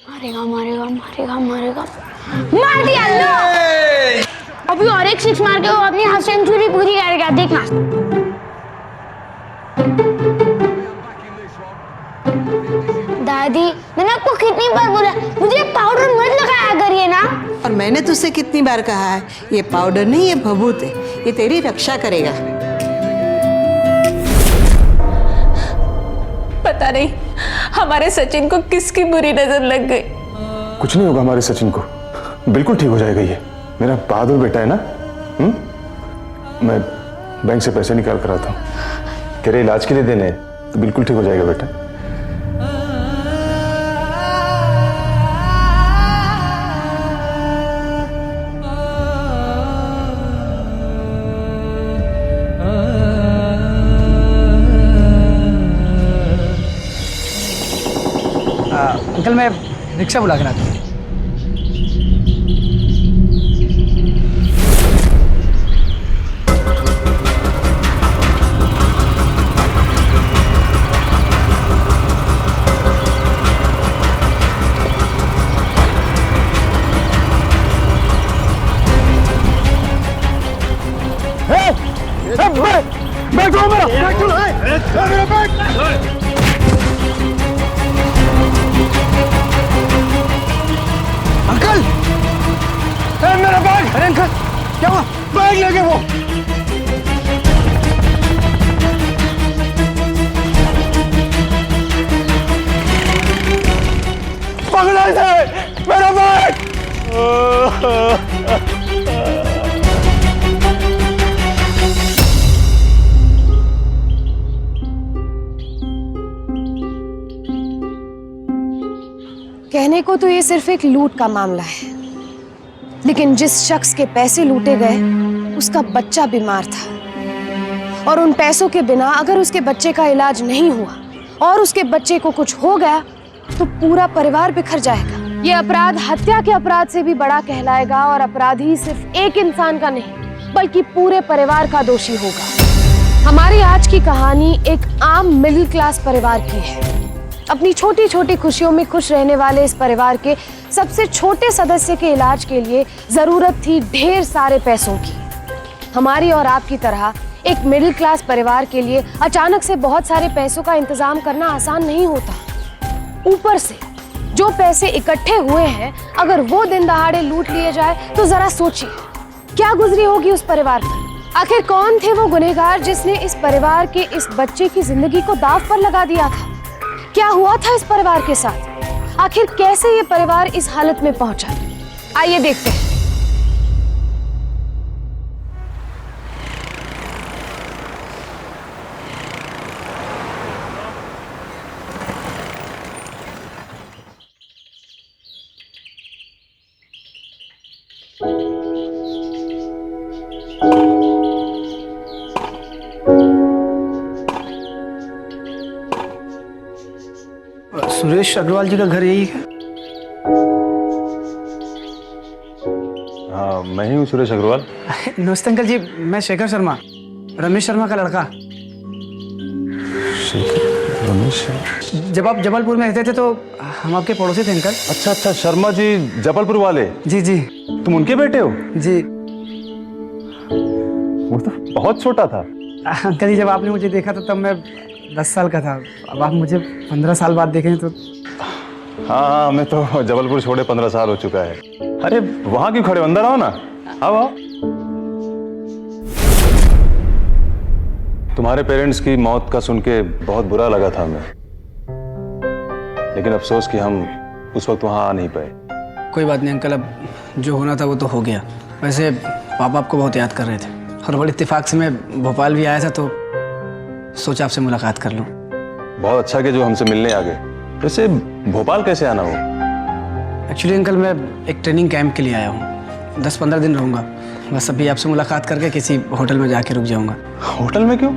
मारेगा मारेगा मारेगा मारेगा, मार दिया लो। अभी और एक सिक्स मार के वो अपनी हाफ सेंचुरी पूरी करेगा, देखना। दादी, मैंने आपको कितनी बार बोला मुझे पाउडर मत लगाया करिए ना। और मैंने तुझसे कितनी बार कहा है, ये पाउडर नहीं, ये भभूत है, ये तेरी रक्षा करेगा। पता नहीं हमारे सचिन को किसकी बुरी नजर लग गई। कुछ नहीं होगा हमारे सचिन को, बिल्कुल ठीक हो जाएगा। ये मेरा बहादुर बेटा है ना। मैं बैंक से पैसे निकाल कर आता हूँ, तेरे इलाज के लिए देने, तो बिल्कुल ठीक हो जाएगा बेटा। अंकल मैं रिक्शा बुला के लाता हूँ। अंकल, मेरा बैग! अरे अंकल, क्या हुआ? बैग ले गए वो। पकड़ा इसे, मेरा बैग! कहने को तो ये सिर्फ एक लूट का मामला है, लेकिन जिस शख्स के पैसे लूटे गए उसका बच्चा बीमार था, और उन पैसों के बिना अगर उसके बच्चे का इलाज नहीं हुआ और उसके बच्चे को कुछ हो गया तो पूरा परिवार बिखर जाएगा। ये अपराध हत्या के अपराध से भी बड़ा कहलाएगा, और अपराधी सिर्फ एक इंसान का नहीं बल्कि पूरे परिवार का दोषी होगा। हमारी आज की कहानी एक आम मिडिल क्लास परिवार की है। अपनी छोटी छोटी खुशियों में खुश रहने वाले इस परिवार के सबसे छोटे सदस्य के इलाज के लिए जरूरत थी ढेर सारे पैसों की। हमारी और आपकी तरह एक मिडिल क्लास परिवार के लिए अचानक से बहुत सारे पैसों का इंतजाम करना आसान नहीं होता। ऊपर से जो पैसे इकट्ठे हुए हैं, अगर वो दिन दहाड़े लूट लिए जाए तो जरा सोचिए क्या गुजरी होगी उस परिवार पर। आखिर कौन थे वो गुनहगार जिसने इस परिवार के इस बच्चे की जिंदगी को दांव पर लगा दिया था? क्या हुआ था इस परिवार के साथ? आखिर कैसे ये परिवार इस हालत में पहुंचा? आइए देखते हैं। सुरेश अग्रवाल जी का घर यही है? हाँ, मैं ही हूँ सुरेश अग्रवाल। नमस्ते अंकल जी, मैं शेखर शर्मा, रमेश शर्मा का लड़का। रमेश? जब आप जबलपुर में रहते थे तो हम आपके पड़ोसी थे अंकल। अच्छा अच्छा, शर्मा जी जबलपुर वाले। जी जी। तुम उनके बेटे हो? जी। वो तो बहुत छोटा था। अंकल जी, जब आपने मुझे देखा था तब मैं 10 साल का था। अब आप मुझे 15 साल बाद देखें तो। हाँ, हमें तो जबलपुर छोड़े 15 साल हो चुका है। अरे वहां क्यों खड़े हो, अंदर आओ ना। आओ आओ। तुम्हारे पेरेंट्स की मौत का सुन के बहुत बुरा लगा था हमें, लेकिन अफसोस कि हम उस वक्त वहां आ नहीं पाए। कोई बात नहीं अंकल, अब जो होना था वो तो हो गया। वैसे पापा आपको बहुत याद कर रहे थे, और बड़े इत्तेफाक से मैं भोपाल भी आया था तो सोचा आपसे मुलाकात कर लूं। बहुत अच्छा कि जो हमसे मिलने आ गए। वैसे भोपाल कैसे आना हो? एक्चुअली अंकल मैं एक ट्रेनिंग कैंप के लिए आया हूँ, 10-15 दिन रहूँगा। बस अभी आपसे मुलाकात करके किसी होटल में जाके रुक जाऊँगा। होटल में क्यों?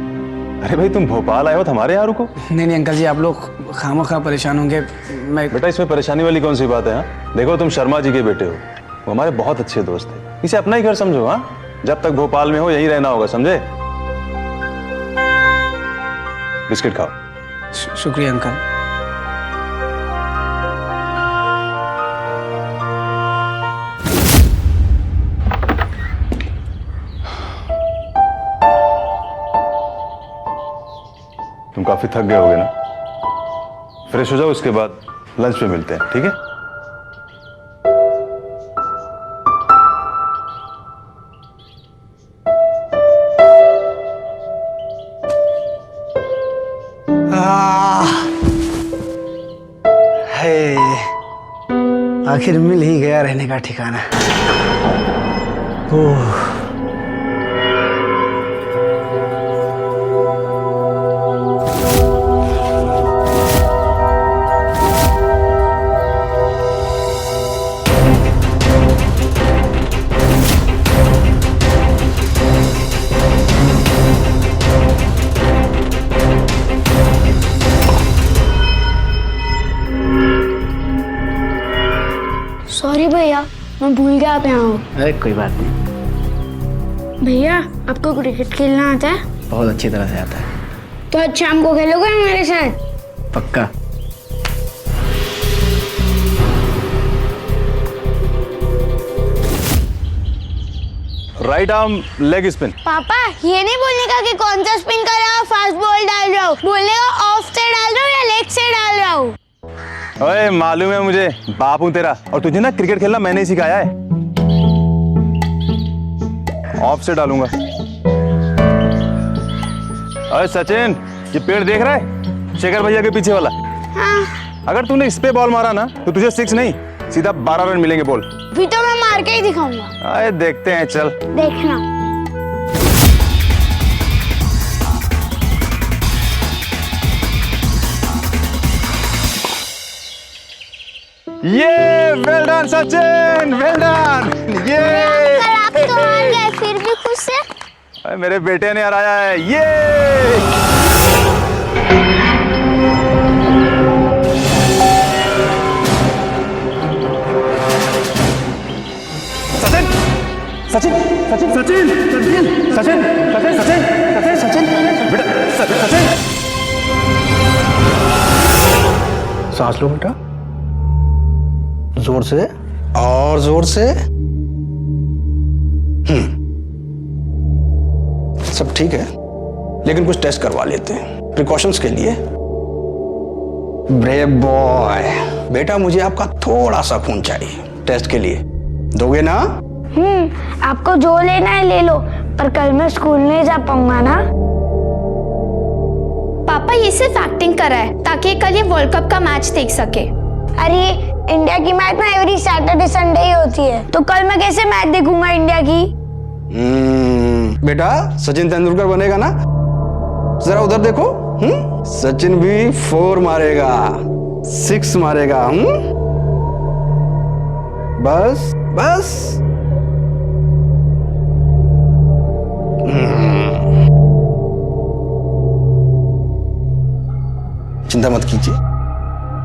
अरे भाई, तुम भोपाल आए हो तो हमारे यहाँ रुको। नहीं नहीं अंकल जी, आप लोग खामोखा परेशान होंगे। मैं बेटा, इसमें परेशानी वाली कौन सी बात है? हाँ, देखो तुम शर्मा जी के बेटे हो, वो हमारे बहुत अच्छे दोस्त हैं। इसे अपना ही घर समझो। हाँ, जब तक भोपाल में हो यहीं रहना होगा, समझे? बिस्किट खाओ। शुक्रिया अंकल। काफी थक गए होगे ना, फ्रेश हो जाओ, उसके बाद लंच पे मिलते हैं, ठीक है? आखिर मिल ही गया रहने का ठिकाना। ओह, सॉरी भैया, मैं भूल गया आप यहाँ हो। अरे कोई बात नहीं, भैया आपको क्रिकेट खेलना आता है? बहुत अच्छी तरह से आता है। तो आज शाम को खेलोगे हमारे साथ? पक्का। Right arm leg spin. पापा ये नहीं बोलने का कि कौन सा स्पिन कर रहा हो, फास्ट बॉल डाल रहा हो, बोलने का ऑफ से डाल रहा हूँ या लेग से डाल रहा हूँ। ओए मालूम है मुझे, बाप हूं तेरा, और तुझे ना क्रिकेट खेलना मैंने ही सिखाया है। ऑफ से डालूंगा। अरे सचिन, ये पेड़ देख रहा है शेखर भैया के पीछे वाला? हाँ। अगर तूने इस पे बॉल मारा ना तो तुझे 6 नहीं सीधा 12 रन मिलेंगे। बोल। भी तो मैं मार के ही दिखाऊंगा। अरे देखते हैं, चल देखना। ये well done Sachin, well done. ये कल आप तो हार गए, फिर भी खुश है? अरे मेरे बेटे ने हराया है। ये सचिन सचिन सचिन सचिन सचिन सचिन सचिन सचिन सचिन बेटा, सचिन सांस लो बेटा, जोर से और जोर से। सब ठीक है, लेकिन कुछ टेस्ट करवा लेते हैं प्रिकॉशंस के लिए। ब्रेव बॉय, बेटा मुझे आपका थोड़ा सा खून चाहिए टेस्ट के लिए, दोगे ना? आपको जो लेना है ले लो, पर कल मैं स्कूल नहीं जा पाऊंगा ना। पापा ये सिर्फ एक्टिंग कर रहा है ताकि कल ये वर्ल्ड कप का मैच देख सके। अरे इंडिया की मैच ना एवरी सैटरडे संडे ही होती है, तो कल मैं कैसे मैच देखूंगा इंडिया की? बेटा सचिन तेंदुलकर बनेगा ना, जरा उधर देखो। सचिन भी 4 मारेगा, 6 मारेगा। बस बस। चिंता मत कीजिए,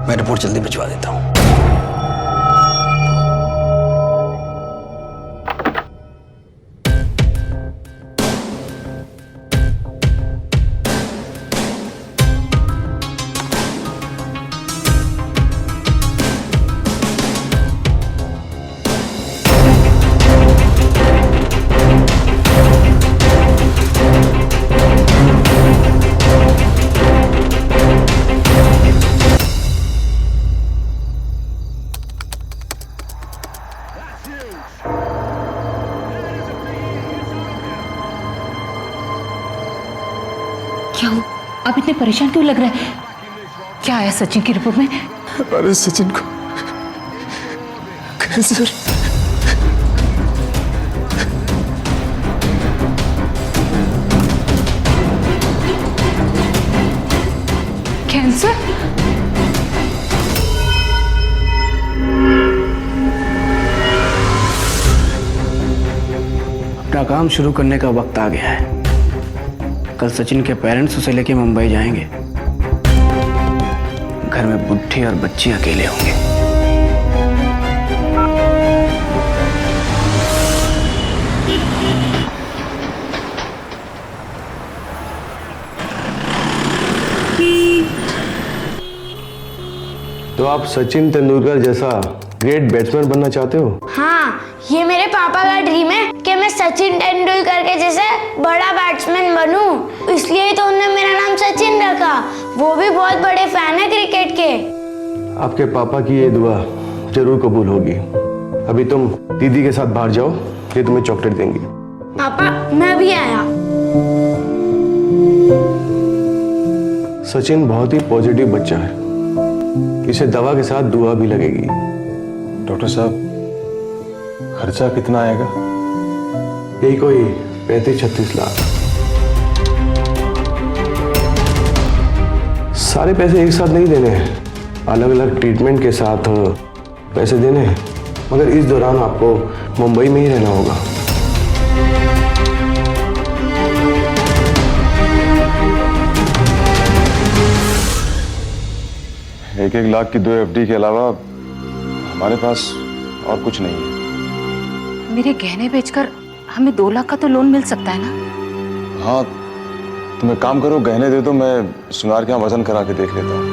मैं रिपोर्ट जल्दी भिजवा देता हूं। क्या हो? आप इतने परेशान क्यों लग रहे हैं? क्या आया सचिन की रिपोर्ट में? अरे सचिन को कैंसर। कैंसर? अपना काम शुरू करने का वक्त आ गया है। कल सचिन के पेरेंट्स उसे लेके मुंबई जाएंगे। घर में बुढ़ी और बच्ची अकेले होंगे। तो आप सचिन तेंदुलकर जैसा ग्रेट बैट्समैन बनना चाहते हो? हाँ, ये मेरे पापा का ड्रीम है कि मैं सचिन तेंदुलकर के जैसे बड़ा बैट्समैन बनूं। इसलिए ही तो उन्होंने मेरा नाम सचिन रखा। वो भी बहुत बड़े फैन है क्रिकेट के। आपके पापा की ये दुआ जरूर कबूल होगी। अभी तुम दीदी के साथ बाहर जाओ, ये तुम्हें चॉकलेट देंगी। पापा, मैं भी आया। सचिन बहुत ही पॉजिटिव बच्चा है, इसे दवा के साथ दुआ भी लगेगी। डॉक्टर साहब, खर्चा कितना आएगा? यही कोई 35-36 लाख। सारे पैसे एक साथ नहीं देने हैं, अलग अलग ट्रीटमेंट के साथ पैसे देने हैं। मगर इस दौरान आपको मुंबई में ही रहना होगा। एक लाख की 2 FD के अलावा हमारे पास और कुछ नहीं है। मेरे गहने बेचकर हमें 2 लाख का तो लोन मिल सकता है ना? हाँ, तुम एक काम करो, गहने दे दो, मैं सुनार के यहाँ वजन करा के देख लेता हूँ।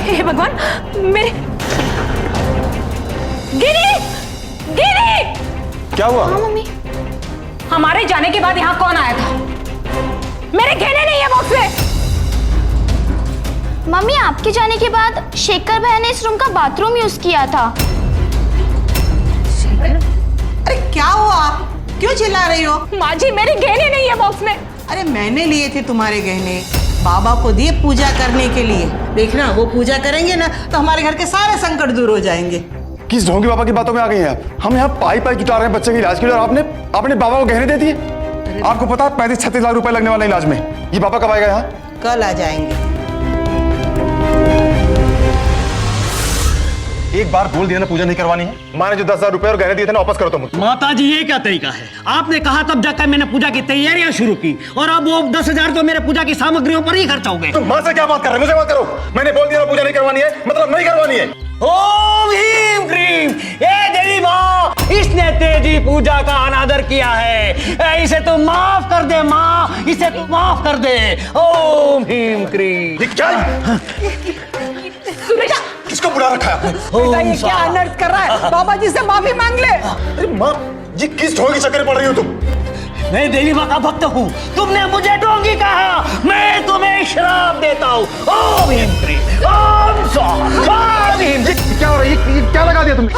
हे भगवान, मेरे गिरी गिरी। क्या हुआ? हाँ मम्मी। हमारे जाने के बाद यहाँ कौन आया था? मेरे गहने नहीं है बॉक्स में। मम्मी, आपके जाने के बाद शेखर भाई ने इस रूम का बाथरूम यूज किया था। अरे क्या हुआ, क्यों चिल्ला रही हो? माँ जी, मेरे गहने नहीं है बॉक्स में। अरे मैंने लिए थे तुम्हारे गहने, बाबा को दिए पूजा करने के लिए। देखना, वो पूजा करेंगे ना तो हमारे घर के सारे संकट दूर हो जाएंगे। किस ढोंगी बाबा की बातों में आ गई हैं आप? हम यहाँ पाई जुटा रहे हैं बच्चे के इलाज के लिए, और आपने बाबा को गहने दे दिए। आपको पता है 35-36 लाख रुपए लगने वाले इलाज में। ये बाबा कब आएगा यहाँ? कल आ जाएंगे। एक बार बोल दिया ना पूजा नहीं करवानी है। माँ ने जो 10,000 रुपए और गहने दिए थे ना, वापस करो तुम। माता जी, ये क्या तरीका है? आपने कहा तब जाकर मैंने पूजा की तैयारियां शुरू की, और अब वो 10,000 तो मेरे पूजा की सामग्रियों पर ही खर्च हो गए। तुम माँ से क्या बात कर रहे हो? मुझे बात करो। मैंने बोल दिया ना पूजा नहीं करवानी है, मतलब नहीं करवानी है। ओम ह्रीम क्रीम, ये देवी माँ, इसने तेरी पूजा का अनादर किया है। इसे तू माफ कर दे माँ, इसे तू माफ कर दे। ओम ह्रीम क्रीम। ये क्या है? किसको बुला रखा है आपने? बेटा, ये क्या अनर्थ कर रहा है? बाबा जी से माफी मांग ले। अरे माँ, ये किस ढोंगी के चक्कर में पड़ रही हो तुम? मैं देवी माँ का भक्त हूँ, तुमने मुझे डोंगी कहा, मैं तुम्हें श्राप देता हूँ। ओम ह्रीम क्रीम, ओम स्वाहा, ओम ह्रीम। क्या हो रहा है? ये क्या लगा दिया तुमने?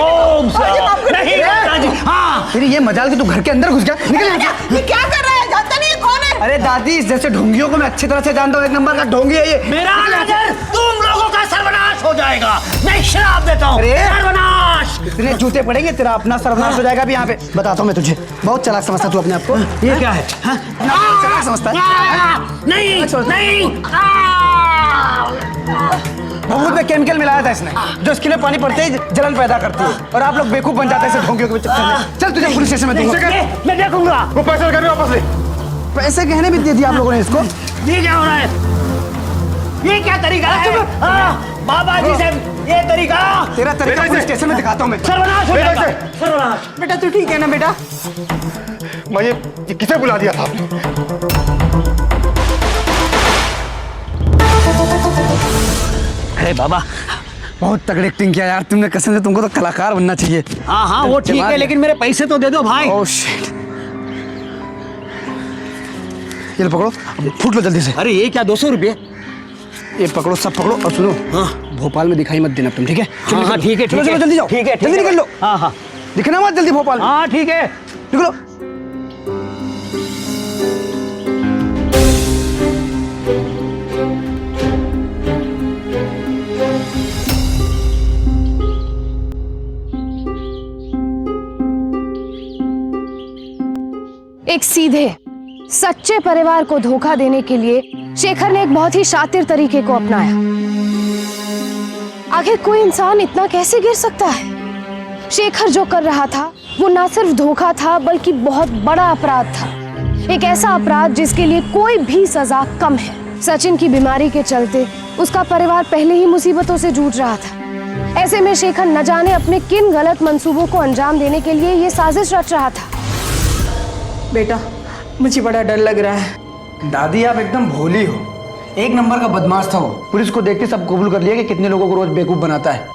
ओम स्वाहा। नहीं माता जी, हाँ। तेरी ये मजाल कि तू घर के अंदर घुस गया। निकल यहाँ से। ये क्या कर रहा है? जानता नहीं है कौन है? अरे दादी, इस जैसे ढोंगियों को मैं अच्छी तरह से जानता हूँ। एक नंबर का ढोंगी है ये। मेरा नजर तुम लोगों का सर्वनाश हो जाएगा। मैं श्राप देता हूँ, अरे! सर्वनाश। इतने जूते पड़ेंगे, तेरा अपना सर्वनाश हो जाएगा। अभी यहाँ पे बताता हूँ मैं तुझे। बहुत चालाक समझता तू अपने आप को। ये क्या है? हाँ? चालाक समझता है। नहीं नहीं। भभूत में केमिकल मिलाया था इसने, जो स्किन में पानी पड़ते ही जलन पैदा करती है, और आप लोग बेवकूफ बन जाते हैं ऐसे ढोंगियों के चक्कर में। चल तुझे पुलिस स्टेशन में दूंगा। मैं देखूंगा। वो पैसे गहने वापस ले। पैसे गहने भी दे दिए आप लोगों ने इसको। ये क्या हो रहा है? ये क्या तरीका है? बाबा जी से ये तरीका। तेरा तरीका पुलिस स्टेशन में दिखाता हूँ मैं। सर्वनाश हो जाएगा। सर्वनाश। बेटा तू ठीक है ना बेटा? मैं ये किसे बुला दिया था आपने? अरे बाबा, बहुत तगड़ी एक्टिंग किया यार तुमने, कसम से। तुमको तो कलाकार बनना चाहिए। हाँ हाँ, वो ठीक है, लेकिन मेरे पैसे तो दे दो भाई। Oh shit. ये लो पकड़ो, फूट लो जल्दी से। अरे ये क्या 200 रुपये? ये पकड़ो, सब पकड़ो, और सुनो, हाँ। भोपाल में दिखाई मत देना तुम, ठीक है? हाँ हाँ ठीक है, चलो ठीक है। चलो जल्दी जाओ। ठीक है, जल्दी निकल लो। हाँ हाँ दिखना मत जल्दी भोपाल में। हाँ ठीक है। निकलो। एक सीधे सच्चे परिवार को धोखा देने के लिए शेखर ने एक बहुत ही शातिर तरीके को अपनाया। आखिर कोई इंसान इतना कैसे गिर सकता है? शेखर जो कर रहा था वो ना सिर्फ धोखा था, बल्कि बहुत बड़ा अपराध था। एक ऐसा अपराध जिसके लिए कोई भी सजा कम है। सचिन की बीमारी के चलते उसका परिवार पहले ही मुसीबतों से जूझ रहा था। ऐसे में शेखर न जाने अपने किन गलत मंसूबों को अंजाम देने के लिए ये साजिश रच रहा था। बेटा, मुझे बड़ा डर लग रहा है। दादी आप एकदम भोली हो, एक नंबर का बदमाश था वो। पुलिस को देख के सब कबूल कर लिया कि कितने लोगों को रोज बेवकूफ बनाता है।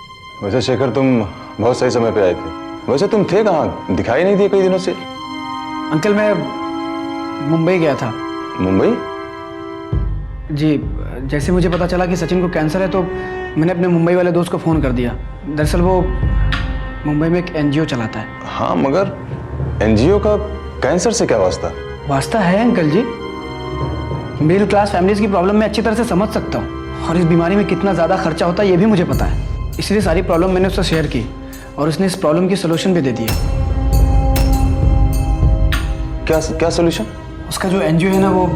वैसे शेखर तुम बहुत सही समय पे आए थे। वैसे तुम थे कहाँ, दिखाई नहीं दिए कई दिनों से। अंकल मैं मुंबई गया था। मुंबई? जी, जैसे मुझे पता चला कि सचिन को कैंसर है तो मैंने अपने मुंबई वाले दोस्त को फ़ोन कर दिया। दरअसल वो मुंबई में एक एनजीओ चलाता है। हाँ, मगर एनजीओ का कैंसर से क्या वास्ता? वास्ता है अंकल जी। मिडिल क्लास फैमिलीज की प्रॉब्लम मैं अच्छी तरह से समझ सकता हूँ, और इस बीमारी में कितना ज़्यादा खर्चा होता है ये भी मुझे पता है। इसलिए सारी प्रॉब्लम मैंने उससे शेयर की और उसने इस प्रॉब्लम की सोल्यूशन भी दे दिया। क्या सोल्यूशन? उसका जो एनजीओ है ना, वो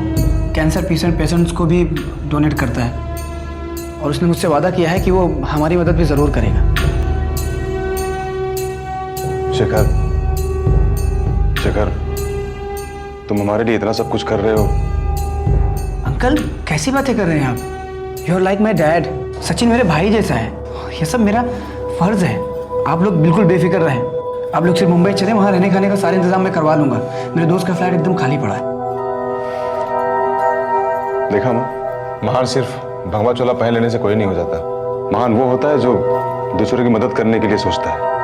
कैंसर पेशेंट्स को भी डोनेट करता है, और उसने मुझसे वादा किया है कि वो हमारी मदद भी ज़रूर करेगा। शेखर, तुम हमारे लिए इतना सब कुछ कर रहे हो। अंकल कैसी बातें कर रहे हैं आप? You are like my dad. Sachin मेरे भाई जैसा है, ये सब मेरा फर्ज है। आप लोग बिल्कुल बेफिक्र रहें। आप लोग सिर्फ मुंबई चले, वहाँ रहने खाने का सारे इंतजाम मैं करवा लूंगा। मेरे दोस्त का फ्लैट एकदम खाली पड़ा है। देखा माँ, महान सिर्फ भगवा चोला पहन लेने से कोई नहीं हो जाता। महान वो होता है जो दूसरों की मदद करने के लिए सोचता है।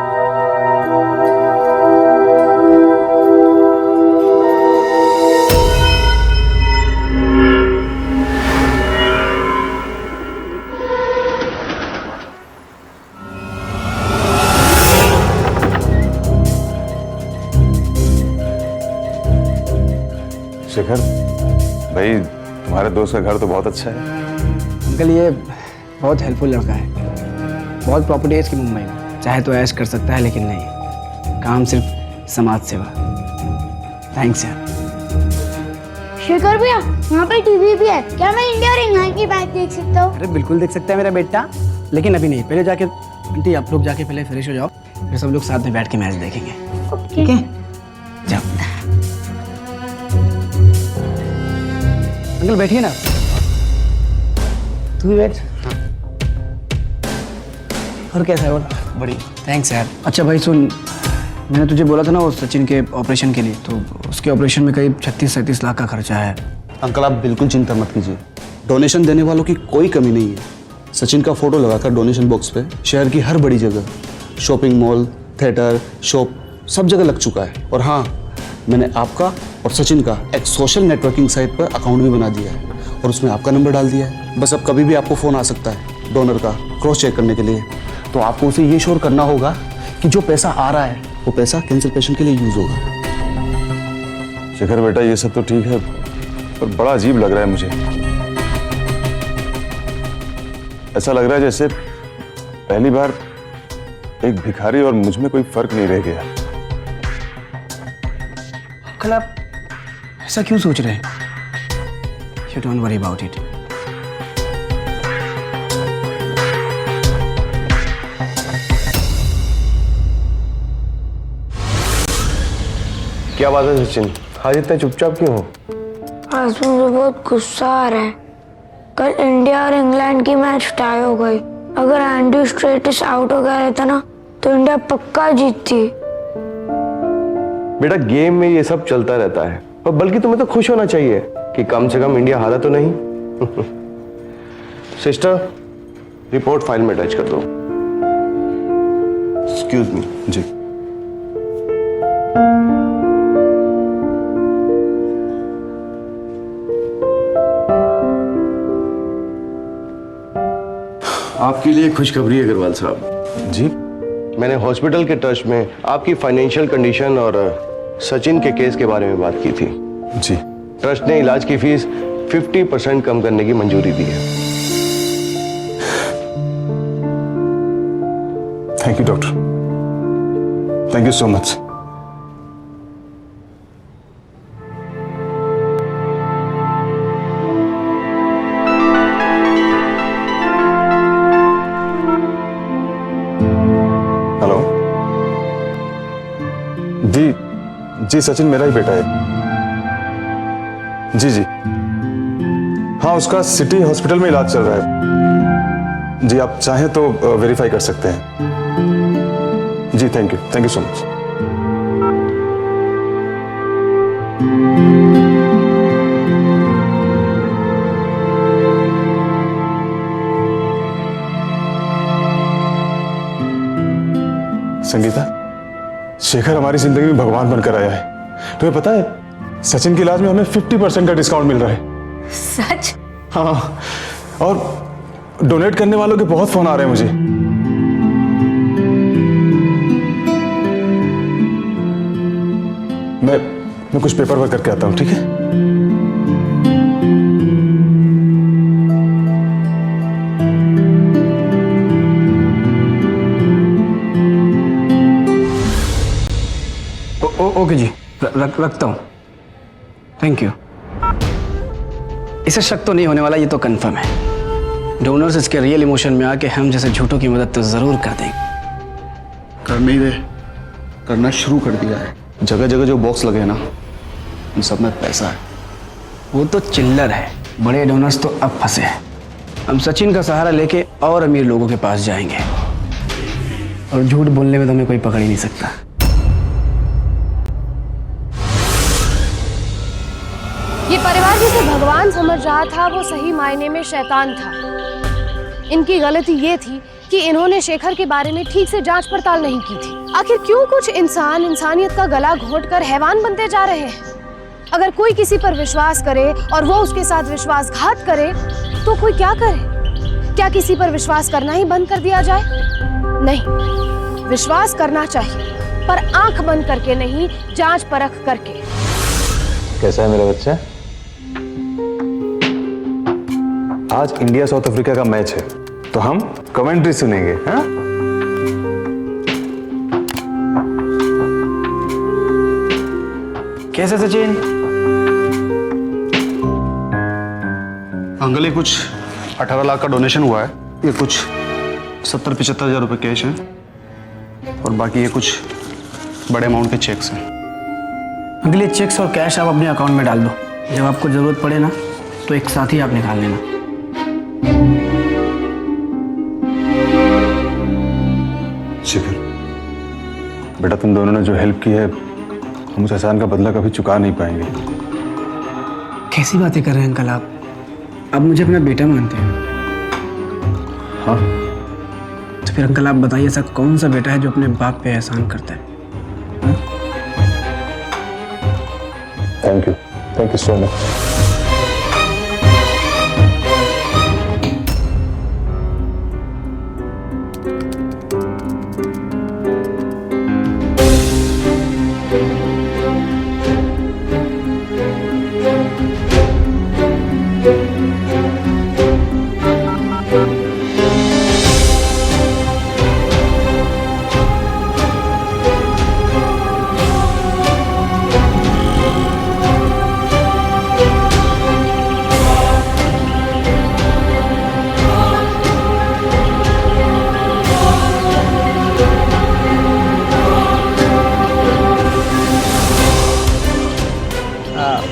शेखर भाई, तुम्हारे दोस्त का घर तो बहुत अच्छा है। अंकल ये बहुत हेल्पफुल लड़का है, बहुत प्रॉपर्टी है इसकी मुंबई में। चाहे तो ऐश कर सकता है, लेकिन नहीं, काम सिर्फ समाज सेवा। थैंक्स यार। शेखर भैया, वहाँ पे टीवी भी है, क्या मैं इंडिया और इंग्लैंड की मैच देख सकता हूँ? अरे बिल्कुल देख सकता है मेरा बेटा, लेकिन अभी नहीं। पहले जाके आंटी आप लोग जाके पहले फ्रेश हो जाओ, फिर सब लोग साथ में बैठ के मैच देखेंगे। ठीक है, जाओ। अंकल बैठिए ना, तू भी बैठ। और कैसा है बोल? बढ़िया, थैंक्स यार। अच्छा भाई सुन, मैंने तुझे बोला था ना वो सचिन के ऑपरेशन के लिए, तो उसके ऑपरेशन में करीब 36-37 लाख का खर्चा है। अंकल आप बिल्कुल चिंता मत कीजिए, डोनेशन देने वालों की कोई कमी नहीं है। सचिन का फोटो लगाकर डोनेशन बॉक्स पे शहर की हर बड़ी जगह, शॉपिंग मॉल, थिएटर, शॉप, सब जगह लग चुका है। और हाँ, मैंने आपका और सचिन का एक सोशल नेटवर्किंग साइट पर अकाउंट भी बना दिया है, और उसमें आपका नंबर डाल दिया है। बस अब कभी भी आपको फ़ोन आ सकता है डोनर का क्रॉस चेक करने के लिए। तो आपको उसे ये श्योर करना होगा कि जो पैसा आ रहा है वो पैसा कैंसर पेशेंट के लिए यूज होगा। शेखर बेटा, ये सब तो ठीक है, पर बड़ा अजीब लग रहा है मुझे। ऐसा लग रहा है जैसे पहली बार एक भिखारी और मुझ में कोई फर्क नहीं रह गया। अंकल आप ऐसा क्यों सोच रहे हैं? You don't worry about it. क्या बात है सचिन, आज इतना चुपचाप क्यों हो? आज मुझे बहुत गुस्सा आ रहा है। कल इंडिया और इंग्लैंड की मैच टाई हो गई। अगर एंडी स्ट्रेटिस आउट हो गया रहता ना, तो इंडिया पक्का जीतती। बेटा गेम में ये सब चलता रहता है, और बल्कि तुम्हें तो खुश होना चाहिए कि कम से कम इंडिया हारा तो नहीं। सिस्टर, रिपोर्ट फाइल में अटैच कर दो। Excuse me. जी। आपके लिए खुशखबरी है अग्रवाल साहब। जी? मैंने हॉस्पिटल के ट्रस्ट में आपकी फाइनेंशियल कंडीशन और सचिन के केस के बारे में बात की थी। जी। ट्रस्ट ने इलाज की फीस 50% कम करने की मंजूरी दी है। Thank you doctor, thank you so much. Hello जी, जी सचिन मेरा ही बेटा है। जी जी, हाँ उसका सिटी हॉस्पिटल में इलाज चल रहा है। जी आप चाहें तो वेरीफाई कर सकते हैं। जी thank you so much. Shekhar हमारी जिंदगी में भगवान बनकर आया है। तुम्हें पता है सचिन के इलाज में हमें 50% का डिस्काउंट मिल रहा है। सच? हाँ, और डोनेट करने वालों के बहुत फोन आ रहे हैं मुझे। मैं कुछ पेपर वर्क करके आता हूं, ठीक है? ओके जी, रखता हूँ। Thank you. इसे शक तो नहीं होने वाला, ये तो कंफर्म है। डोनर्स इसके रियल इमोशन में आके हम जैसे झूठों की मदद तो जरूर कर देंगे। कर नहीं रहे, करना शुरू कर दिया है। जगह जगह जो बॉक्स लगे हैं ना, उन सब में पैसा है। वो तो चिल्लर है, बड़े डोनर्स तो अब फंसे हैं। हम सचिन का सहारा लेके और अमीर लोगों के पास जाएंगे, और झूठ बोलने में तो हमें कोई पकड़ ही नहीं सकता। ये परिवार जिसे भगवान समझ रहा था वो सही मायने में शैतान था। इनकी गलती ये थी कि इन्होंने शेखर के बारे में ठीक से जांच पड़ताल नहीं की थी। आखिर क्यों कुछ इंसान इंसानियत का गला घोंटकर हैवान बनते जा रहे हैं? अगर कोई किसी पर विश्वास करे और वो उसके साथ विश्वासघात करे तो कोई क्या करे? क्या किसी पर विश्वास करना ही बंद कर दिया जाए? नहीं, विश्वास करना चाहिए, पर आंख बंद करके नहीं, जांच परख करके। कैसा है मेरा बच्चा? आज इंडिया साउथ अफ्रीका का मैच है, तो हम कमेंट्री सुनेंगे। हाँ? कैसे सचिन? अंकल, ये कुछ 18 लाख का डोनेशन हुआ है। ये कुछ 70-75 हज़ार रुपये कैश हैं, और बाकी ये कुछ बड़े अमाउंट के चेक्स हैं। अंकल, ये चेक्स और कैश आप अपने अकाउंट में डाल दो। जब आपको जरूरत पड़े ना, तो एक साथ ही आप निकाल लेना। शेखर, बेटा तुम दोनों ने जो हेल्प की है, हम उस एहसान का बदला कभी चुका नहीं पाएंगे। कैसी बातें कर रहे हैं अंकल आप? अब मुझे अपना बेटा मानते हैं? हाँ। तो फिर अंकल आप बताइए, ऐसा कौन सा बेटा है जो अपने बाप पे एहसान करता है? Thank you so much.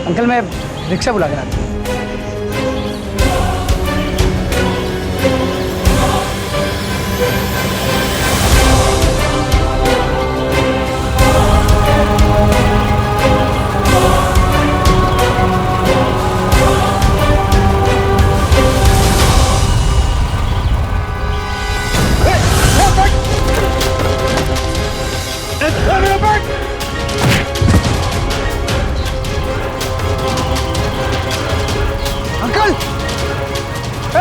Uncle, मैं रिक्शा बुला कर आता हूँ।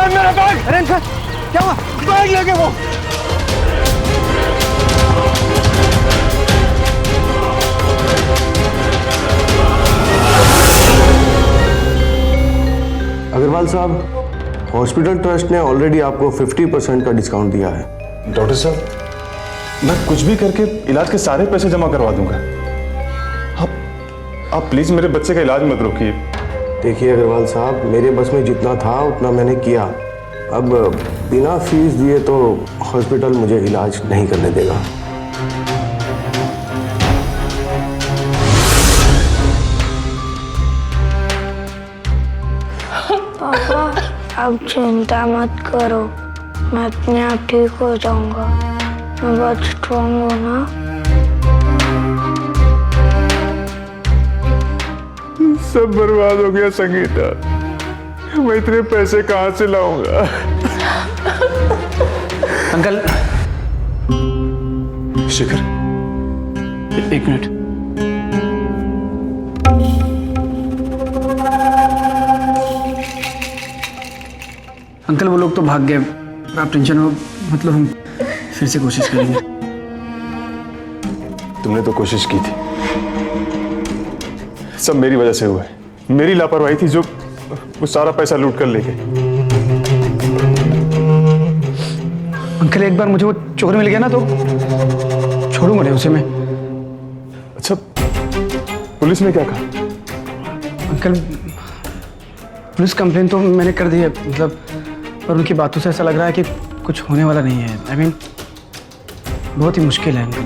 मेरा बैग! अरे अंकल, क्या हुआ? बैग लेके वो! अग्रवाल साहब, हॉस्पिटल ट्रस्ट ने ऑलरेडी आपको 50% का डिस्काउंट दिया है। डॉक्टर साहब, मैं कुछ भी करके इलाज के सारे पैसे जमा करवा दूंगा। आप प्लीज मेरे बच्चे का इलाज मत रोकिए। देखिए अग्रवाल साहब, मेरे बस में जितना था उतना मैंने किया। अब बिना फीस दिए तो हॉस्पिटल मुझे इलाज नहीं करने देगा। पापा, अब चिंता मत करो, मैं अपने आप ठीक हो जाऊंगा। मैं बहुत स्ट्रॉन्ग हूँ ना। सब बर्बाद हो गया संगीता, मैं इतने पैसे कहाँ से लाऊंगा? अंकल, शिखर, एक मिनट। अंकल वो लोग तो भाग गए, आप टेंशन हो मतलब हम फिर से कोशिश करेंगे। तुमने तो कोशिश की थी, सब मेरी वजह से हुआ है। मेरी लापरवाही थी जो वो सारा पैसा लूट कर ले गए। अंकल एक बार मुझे वो चोर मिल गया ना तो छोड़ूंगा नहीं उसे मैं। अच्छा, पुलिस ने क्या कहा? अंकल पुलिस कंप्लेन तो मैंने कर दी है, मतलब पर उनकी बातों से ऐसा लग रहा है कि कुछ होने वाला नहीं है। आई मीन बहुत ही मुश्किल है अंकल।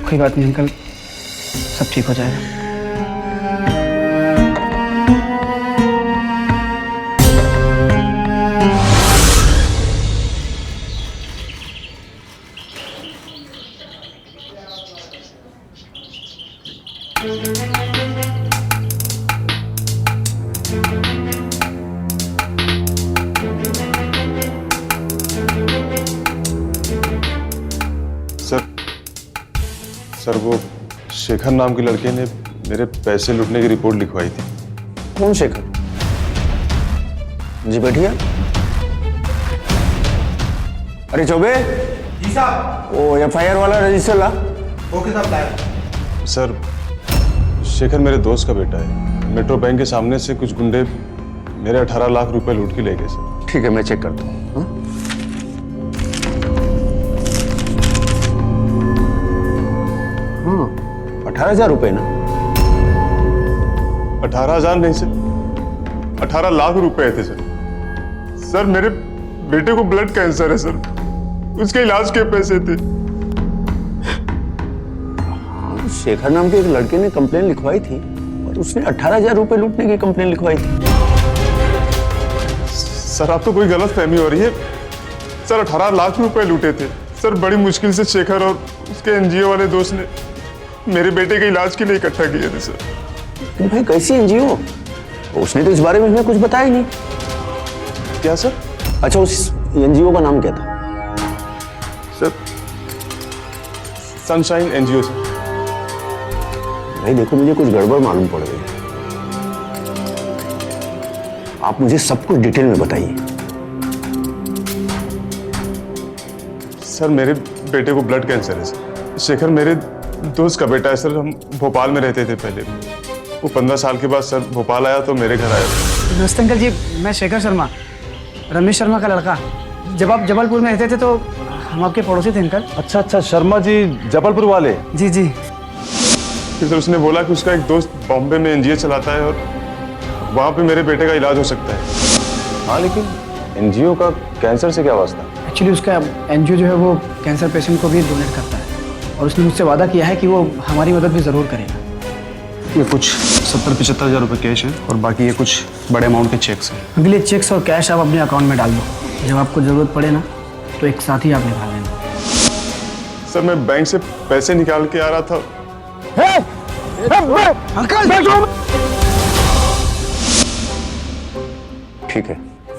कोई बात नहीं अंकल, सब ठीक हो जाएगा। सर वो शेखर नाम के लड़के ने मेरे पैसे लूटने की रिपोर्ट लिखवाई थी। कौन शेखर? जी बैठिए। अरे चौबे। जी साहब। वो FIR वाला रजिस्टर ला। ओके साहब, लाया। सर शेखर मेरे दोस्त का बेटा है। मेट्रो बैंक के सामने से कुछ गुंडे मेरे 18 लाख रुपए लूट के ले गए सर। ठीक है, मैं चेक करता हूँ। हाँ? 18,000 रुपए ना? 18,000 नहीं सर, 18 लाख रुपए थे सर। सर मेरे बेटे को ब्लड कैंसर है सर, उसके इलाज के पैसे थे। शेखर नाम के एक लड़के ने कंप्लेन लिखवाई थी और उसने 18,000 रुपए लूटने की कंप्लेन लिखवाई थी। सर आप तो कोई गलत फहमी हो रही है। सर 18 लाख रुपए लूटे थे सर। बड़ी मुश्किल से शेखर और उसके NGO वाले दोस्त ने मेरे बेटे के इलाज के लिए इकट्ठा किए थे सर। तो भाई कैसी NGO? उसने तो इस बारे में हमें कुछ बताया ही नहीं। क्या सर? अच्छा, उस NGO का नाम क्या था? Sir sunshine NGO sir. भाई देखो, मुझे कुछ गड़बड़ मालूम पड़ गई। आप मुझे सब कुछ डिटेल में बताइए। सर मेरे बेटे को ब्लड कैंसर है सर। शेखर मेरे दोस्त का बेटा है सर। हम भोपाल में रहते थे पहले। वो 15 साल के बाद सर भोपाल आया तो मेरे घर आया। नमस्ते अंकल जी, मैं शेखर शर्मा, रमेश शर्मा का लड़का। जब आप जबलपुर में रहते थे तो हम आपके पड़ोसी थे अंकल। अच्छा अच्छा, शर्मा जी जबलपुर वाले? जी जी। फिर सर उसने बोला कि उसका एक दोस्त बॉम्बे में NGO चलाता है और वहाँ पे मेरे बेटे का इलाज हो सकता है। हाँ लेकिन NGO का कैंसर से क्या वास्ता? एक्चुअली उसका NGO जो है वो कैंसर पेशेंट को भी डोनेट करता है और उसने मुझसे वादा किया है कि वो हमारी मदद भी ज़रूर करेगा। ये कुछ 70-75,000 रुपए कैश है और बाकी ये कुछ बड़े अमाउंट के चेक्स हैं। अगले चेक्स और कैश आप अपने अकाउंट में डाल दो। जब आपको ज़रूरत पड़े ना तो एक साथ ही आप निकाल लेना। सर मैं बैंक से पैसे निकाल के आ रहा था। अंकल ठीक है,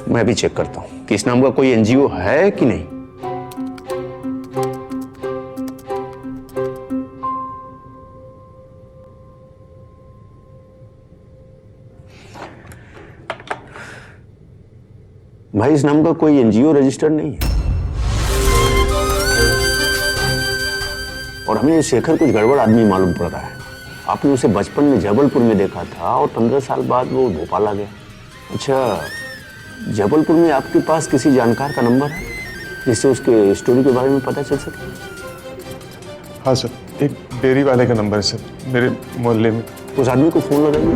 मैं भी चेक करता हूँ कि इस नाम का कोई NGO है कि नहीं। भाई इस नाम का कोई NGO रजिस्टर्ड नहीं है और हमें ये शेखर कुछ गड़बड़ आदमी मालूम पड़ रहा है। आपने उसे बचपन में जबलपुर में देखा था और 15 साल बाद वो भोपाल आ गया। अच्छा, जबलपुर में आपके पास किसी जानकार का नंबर है जिससे उसके स्टोरी के बारे में पता चल सके? हाँ सर, एक डेयरी वाले का नंबर है सर मेरे मोहल्ले में। उस आदमी को फोन लगाइए।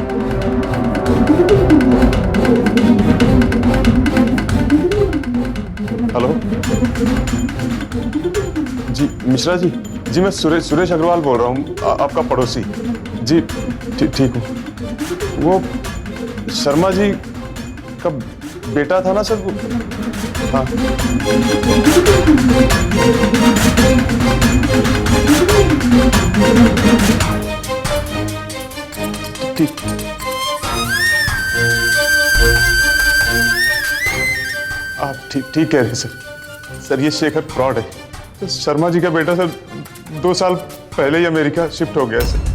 हेलो जी, मिश्रा जी। जी मैं सुरेश अग्रवाल बोल रहा हूँ, आपका पड़ोसी। जी ठीक हूँ। वो शर्मा जी का बेटा था ना सर वो? हाँ ठीक। ठीक कह रहे सर। सर ये शेखर फ्रॉड है। तो शर्मा जी का बेटा सर 2 साल पहले ही अमेरिका शिफ्ट हो गया सर।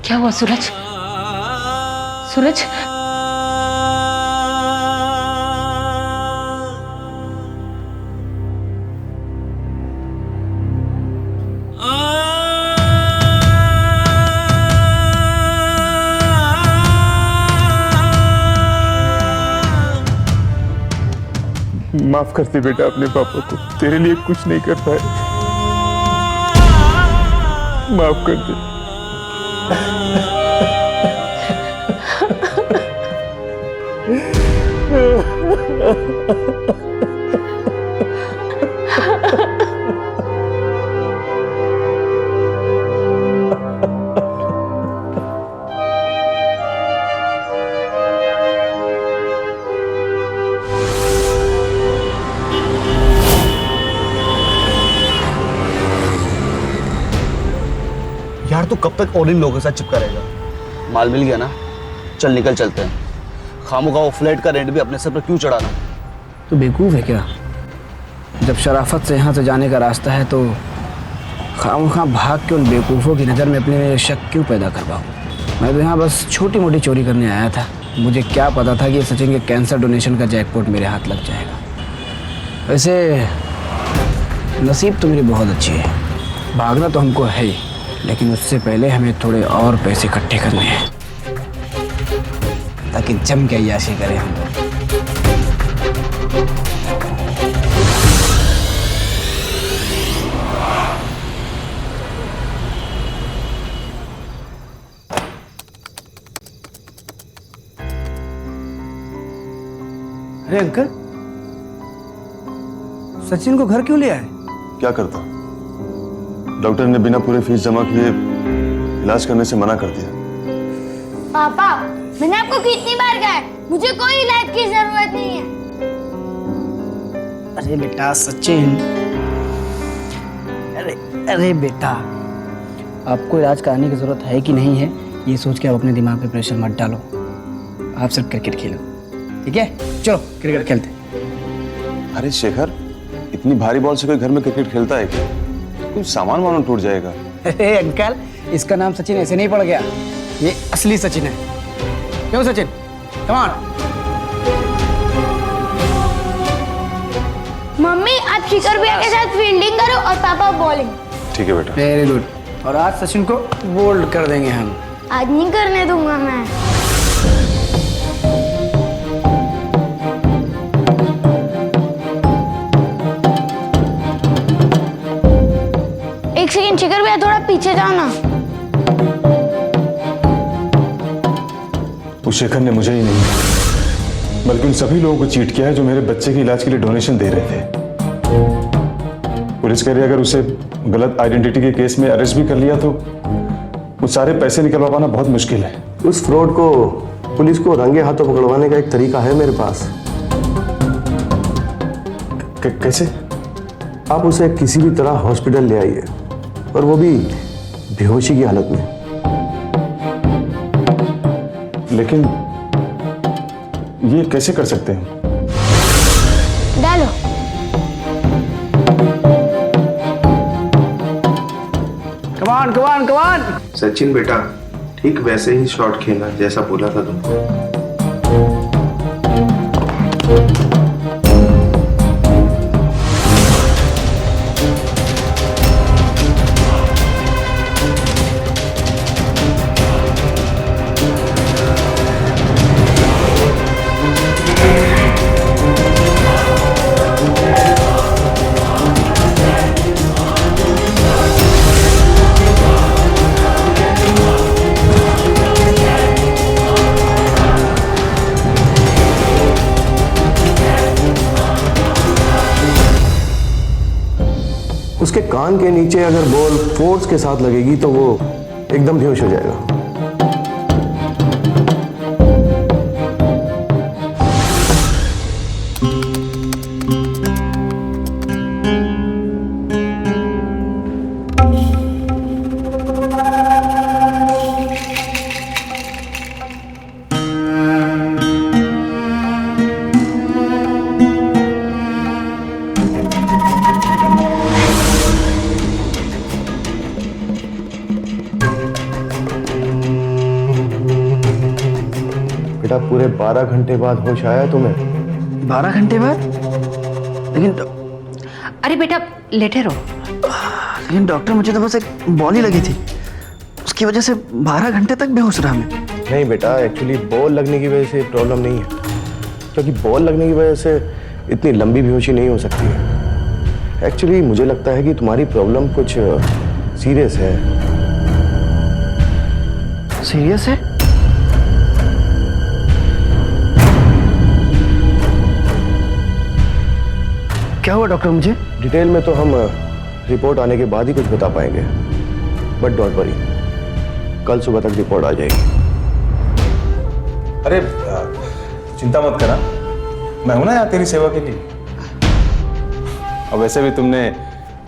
क्या हुआ सूरज? सूरज, माफ कर दे बेटा अपने पापा को, तेरे लिए कुछ नहीं कर पाए। माफ कर दे। यार तू कब तक और इन लोगों के साथ चिपका रहेगा? माल मिल गया ना, चल निकल चलते हैं। खामोखा वो फ्लैट का रेंट भी अपने सर पर क्यों चढ़ाना? तो बेवकूफ़ है क्या? जब शराफत से यहाँ से जाने का रास्ता है तो खामोखा भाग के उन बेवकूफ़ों की नज़र में अपने शक क्यों पैदा करवाऊँ? मैं तो यहाँ बस छोटी मोटी चोरी करने आया था। मुझे क्या पता था कि सचिन के कैंसर डोनेशन का जैकपॉट मेरे हाथ लग जाएगा। वैसे नसीब तो मेरी बहुत अच्छी है। भागना तो हमको है ही, लेकिन उससे पहले हमें थोड़े और पैसे इकट्ठे करने हैं ताकि जम के अय्याशी करें हम लोग। अरे अंकल, सचिन को घर क्यों ले आए? क्या करता? डॉक्टर ने बिना पूरे फीस जमा किए इलाज करने से मना कर दिया। पापा, मैंने आपको कितनी बार कहा है, मुझे कोई इलाज की जरूरत नहीं है। अरे बेटा सचिन, अरे बेटा, आपको इलाज कराने की जरूरत है कि नहीं है, ये सोच के आप अपने दिमाग पे प्रेशर मत डालो। आप सिर्फ क्रिकेट खेलो, ठीक है? चलो क्रिकेट खेलते हैं। अरे शेखर, इतनी भारी बॉल से कोई घर में क्रिकेट खेलता है क्या? कुछ सामान वामान टूट जाएगा। अरे अंकल, इसका नाम सचिन ऐसे नहीं पड़ गया, ये असली सचिन है। क्यों सचिन? Come on. मम्मी, आप शिखर भैया के साथ फील्डिंग करो और पापा बॉलिंग। ठीक है बेटा। Very good. और आज सचिन को बोल्ड कर देंगे हम। आज नहीं करने दूंगा मैं। एक सेकंड शिखर भैया, थोड़ा पीछे जाओ ना। उस शेखर ने मुझे ही नहीं बल्कि उन सभी लोगों को चीट किया है जो मेरे बच्चे के इलाज के लिए डोनेशन दे रहे थे। पुलिस कह रही है अगर उसे गलत आइडेंटिटी के केस में अरेस्ट भी कर लिया तो वो सारे पैसे निकलवा पाना बहुत मुश्किल है। उस फ्रॉड को पुलिस को रंगे हाथों पकड़वाने का एक तरीका है मेरे पास। कैसे? आप उसे किसी भी तरह हॉस्पिटल ले आइए, और वो भी बेहोशी की हालत में। लेकिन ये कैसे कर सकते हैं? डालो। Come on come on come on. Sachin बेटा, ठीक वैसे ही शॉट खेलना जैसा बोला था तुमको। उसके कान के नीचे अगर बॉल फोर्स के साथ लगेगी तो वो एकदम बेहोश हो जाएगा। बेटा पूरे 12 घंटे बाद होश आया तुम्हें? 12 घंटे बाद? लेकिन अरे बेटा लेटे रहो। लेकिन डॉक्टर मुझे तो बस एक बॉल ही लगी थी, उसकी वजह से 12 घंटे तक बेहोश रहा मैं। नहीं बेटा, एक्चुअली बॉल लगने की वजह से प्रॉब्लम नहीं है, क्योंकि बॉल लगने की वजह से इतनी लंबी बेहोशी नहीं हो सकती है। एक्चुअली मुझे लगता है कि तुम्हारी प्रॉब्लम कुछ सीरियस है। सीरियस है? क्या हुआ डॉक्टर मुझे? डिटेल में तो हम रिपोर्ट आने के बाद ही कुछ बता पाएंगे, बट डोंट वरी, कल सुबह तक रिपोर्ट आ जाएगी। अरे चिंता मत करा, मैं हूं ना यहाँ तेरी सेवा के लिए। अब वैसे भी तुमने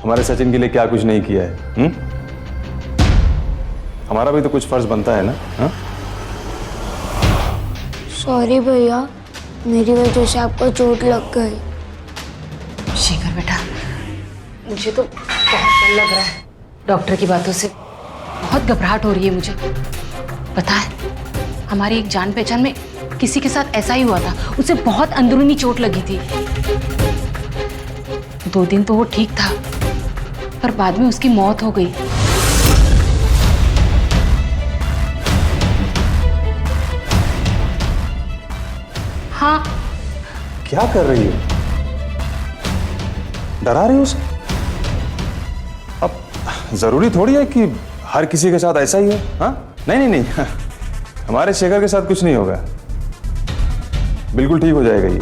हमारे सचिन के लिए क्या कुछ नहीं किया है, हमारा भी तो कुछ फर्ज बनता है ना। हा? सॉरी भैया, मेरी वजह से आपको चोट लग गई। शेखर बेटा, मुझे तो बहुत डर लग रहा है। डॉक्टर की बातों से बहुत घबराहट हो रही है मुझे। पता है, हमारी एक जान पहचान में किसी के साथ ऐसा ही हुआ था, उसे बहुत अंदरूनी चोट लगी थी। 2 दिन तो वो ठीक था, पर बाद में उसकी मौत हो गई। हाँ। क्या कर रही हो? डरा रही हो उसे? अब जरूरी थोड़ी है कि हर किसी के साथ ऐसा ही हो। हाँ, नहीं नहीं नहीं, हमारे शेखर के साथ कुछ नहीं होगा, बिल्कुल ठीक हो जाएगा ये।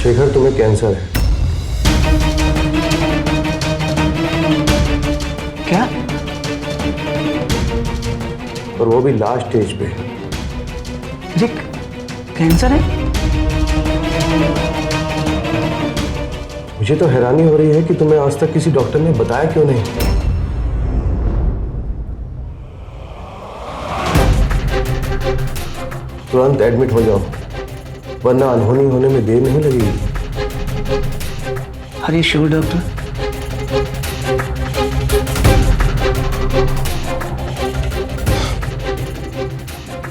शेखर, तुम्हें कैंसर है। क्या? और वो भी लास्ट स्टेज पे। मुझे कैंसर है? मुझे तो हैरानी हो रही है कि तुम्हें आज तक किसी डॉक्टर ने बताया क्यों नहीं। तुरंत एडमिट हो जाओ, वरना अनहोनी होने में देर नहीं लगेगी। Are you sure doctor?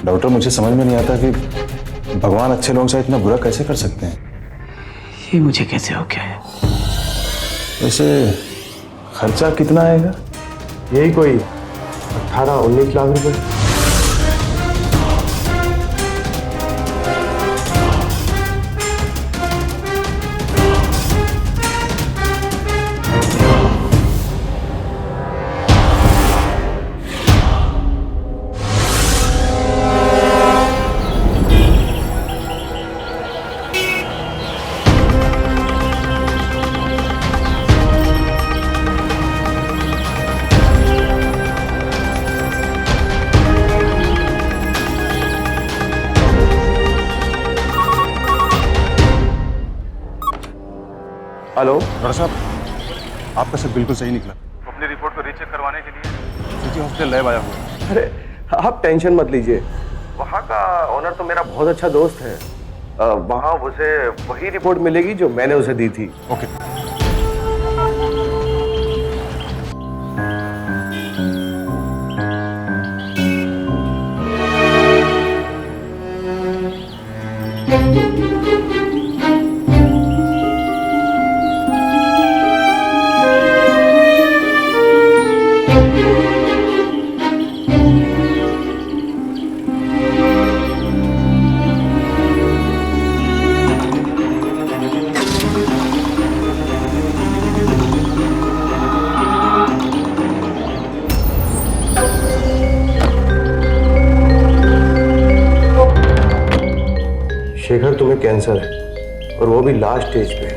Doctor, मुझे समझ में नहीं आता कि भगवान अच्छे लोगों से इतना बुरा कैसे कर सकते हैं। ये मुझे कैसे हो गया है? वैसे खर्चा कितना आएगा? यही कोई 18-19 लाख रुपए। हेलो डॉक्टर साहब, आपका सब बिल्कुल सही निकला। अपनी रिपोर्ट को रीचेक करवाने के लिए सिटी हॉस्पिटल लैब आया हुआ। अरे आप टेंशन मत लीजिए, वहाँ का ओनर तो मेरा बहुत अच्छा दोस्त है। वहाँ उसे वही रिपोर्ट मिलेगी जो मैंने उसे दी थी। ओके। शेखर, तुम्हें कैंसर है और वो भी लास्ट स्टेज पे।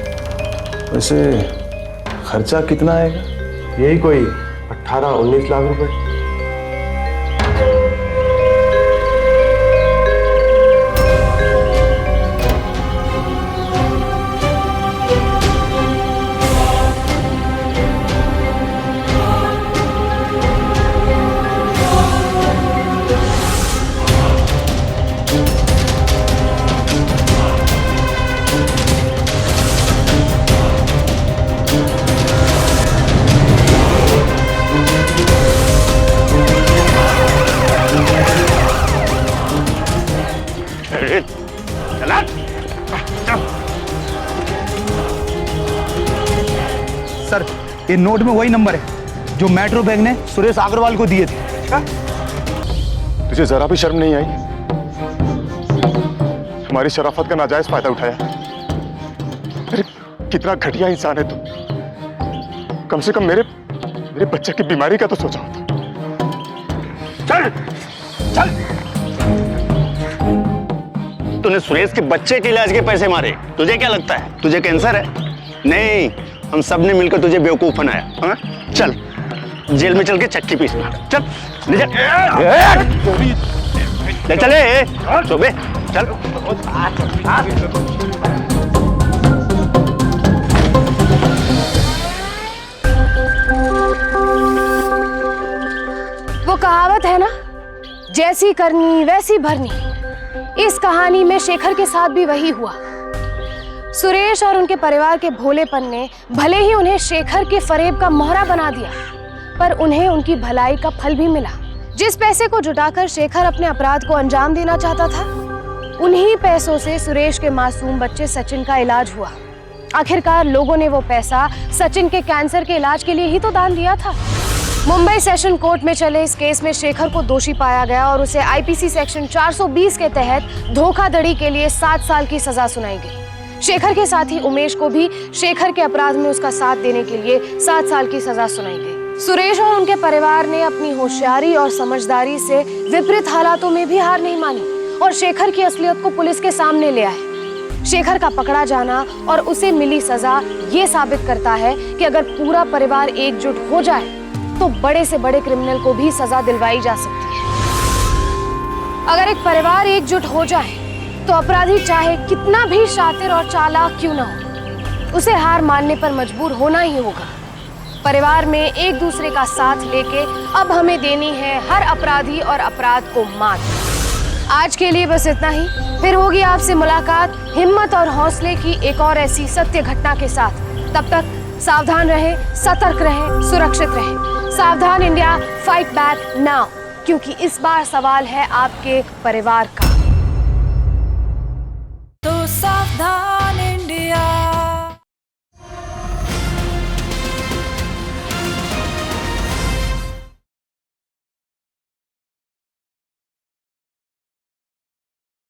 वैसे खर्चा कितना आएगा? यही कोई 18-19 लाख रुपए। सर, ये नोट में वही नंबर है जो मेट्रो बैंक ने सुरेश अग्रवाल को दिए थे। तुझे जरा भी शर्म नहीं आई? हमारी शराफत का नाजायज फायदा उठाया। अरे कितना घटिया इंसान है तू। कम से कम मेरे बच्चे की बीमारी का तो सोचा होता। चल चल, तूने सुरेश के बच्चे के इलाज के पैसे मारे। तुझे क्या लगता है तुझे कैंसर है? नहीं, हम सब ने मिलकर तुझे बेवकूफ बनाया। हाँ? चल जेल में चल के चक्की पीसना। चल ले चले चोबे, चल। वो कहावत है ना, जैसी करनी वैसी भरनी। इस कहानी में शेखर के साथ भी वही हुआ। सुरेश और उनके परिवार के भोलेपन ने भले ही उन्हें शेखर के फरेब का मोहरा बना दिया, पर उन्हें उनकी भलाई का फल भी मिला। जिस पैसे को जुटाकर शेखर अपने अपराध को अंजाम देना चाहता था, उन्हीं पैसों से सुरेश के मासूम बच्चे सचिन का इलाज हुआ। आखिरकार लोगों ने वो पैसा सचिन के कैंसर के इलाज के लिए ही तो दान दिया था। मुंबई सेशन कोर्ट में चले इस केस में शेखर को दोषी पाया गया और उसे आईपीसी सेक्शन 420 के तहत धोखाधड़ी के लिए 7 साल की सजा सुनाई गई। शेखर के साथी उमेश को भी शेखर के अपराध में उसका साथ देने के लिए 7 साल की सजा सुनाई गई। सुरेश और उनके परिवार ने अपनी होशियारी और समझदारी से विपरीत हालातों में भी हार नहीं मानी और शेखर की असलियत को पुलिस के सामने ले आए। शेखर का पकड़ा जाना और उसे मिली सजा ये साबित करता है कि अगर पूरा परिवार एकजुट हो जाए तो बड़े से बड़े क्रिमिनल को भी सजा दिलवाई जा सकती है। अगर एक परिवार एकजुट हो जाए तो अपराधी चाहे कितना भी शातिर और चालाक क्यों ना हो, उसे हार मानने पर मजबूर होना ही होगा। परिवार में एक दूसरे का साथ लेके अब हमें देनी है हर अपराधी और अपराध को मात। आज के लिए बस इतना ही। फिर होगी आपसे मुलाकात हिम्मत और हौसले की एक और ऐसी सत्य घटना के साथ। तब तक सावधान रहें, सतर्क रहें, सुरक्षित रहें। सावधान इंडिया, फाइट बैक नाउ, क्योंकि इस बार सवाल है आपके परिवार का।